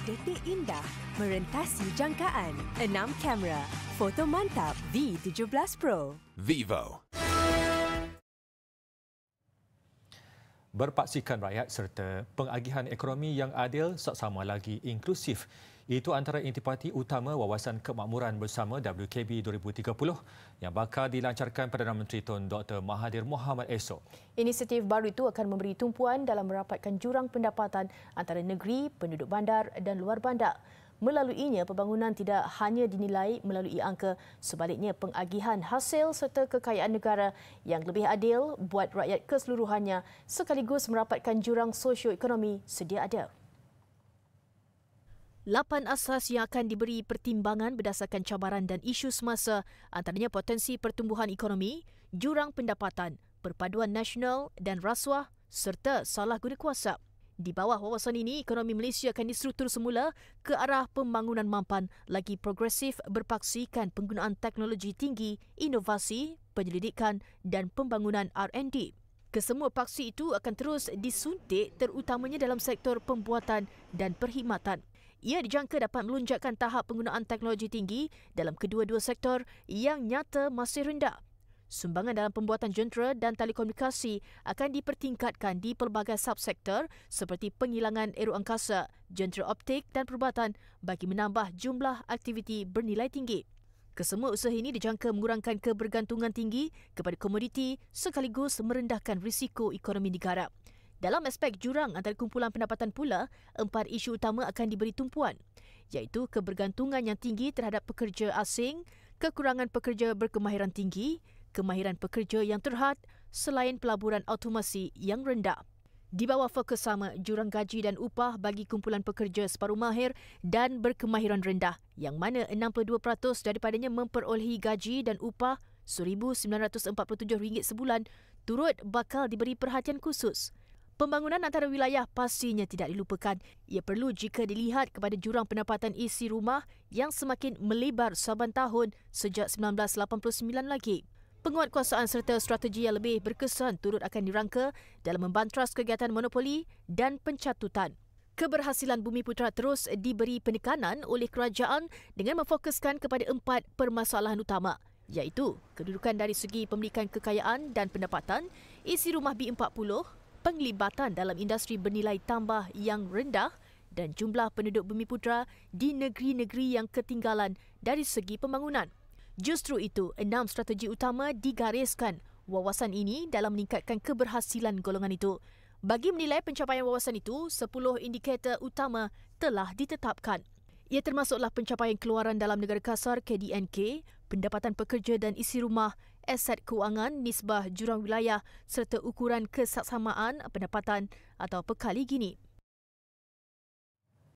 Detik indah merentasi jangkaan. 6 kamera. Foto mantap V17 Pro. Vivo. Berpaksikan rakyat serta pengagihan ekonomi yang adil seksama lagi inklusif. Itu antara intipati utama Wawasan Kemakmuran Bersama WKB 2030 yang bakal dilancarkan Perdana Menteri Tun Dr. Mahathir Mohamad esok. Inisiatif baru itu akan memberi tumpuan dalam merapatkan jurang pendapatan antara negeri, penduduk bandar dan luar bandar. Melaluinya, pembangunan tidak hanya dinilai melalui angka, sebaliknya pengagihan hasil serta kekayaan negara yang lebih adil buat rakyat keseluruhannya sekaligus merapatkan jurang sosioekonomi sedia ada. 8 asas yang akan diberi pertimbangan berdasarkan cabaran dan isu semasa, antaranya potensi pertumbuhan ekonomi, jurang pendapatan, perpaduan nasional dan rasuah serta salah guna kuasa. Di bawah wawasan ini, ekonomi Malaysia akan distruktur semula ke arah pembangunan mampan lagi progresif berpaksikan penggunaan teknologi tinggi, inovasi, penyelidikan dan pembangunan R&D. Kesemua paksi itu akan terus disuntik terutamanya dalam sektor pembuatan dan perkhidmatan. Ia dijangka dapat melonjakkan tahap penggunaan teknologi tinggi dalam kedua-dua sektor yang nyata masih rendah. Sumbangan dalam pembuatan jentera dan telekomunikasi akan dipertingkatkan di pelbagai subsektor seperti penghilangan aeroangkasa, jentera optik dan perubatan bagi menambah jumlah aktiviti bernilai tinggi. Kesemua usaha ini dijangka mengurangkan kebergantungan tinggi kepada komoditi sekaligus merendahkan risiko ekonomi negara. Dalam aspek jurang antara kumpulan pendapatan pula, 4 isu utama akan diberi tumpuan, iaitu kebergantungan yang tinggi terhadap pekerja asing, kekurangan pekerja berkemahiran tinggi, kemahiran pekerja yang terhad selain pelaburan automasi yang rendah. Di bawah fokus sama, jurang gaji dan upah bagi kumpulan pekerja separuh mahir dan berkemahiran rendah, yang mana 62% daripadanya memperolehi gaji dan upah RM1,947 sebulan, turut bakal diberi perhatian khusus. Pembangunan antara wilayah pastinya tidak dilupakan. Ia perlu jika dilihat kepada jurang pendapatan isi rumah yang semakin melebar saban tahun sejak 1989 lagi. Penguatkuasaan serta strategi yang lebih berkesan turut akan dirangka dalam membantras kegiatan monopoli dan pencatutan. Keberhasilan Bumiputera terus diberi penekanan oleh kerajaan dengan memfokuskan kepada 4 permasalahan utama, iaitu kedudukan dari segi pemilikan kekayaan dan pendapatan, isi rumah B40, penglibatan dalam industri bernilai tambah yang rendah dan jumlah penduduk Bumiputera di negeri-negeri yang ketinggalan dari segi pembangunan. Justru itu, 6 strategi utama digariskan wawasan ini dalam meningkatkan keberhasilan golongan itu. Bagi menilai pencapaian wawasan itu, 10 indikator utama telah ditetapkan. Ia termasuklah pencapaian keluaran dalam negara kasar KDNK, pendapatan pekerja dan isi rumah, aset kewangan, nisbah jurang wilayah serta ukuran kesaksamaan pendapatan atau pekali gini.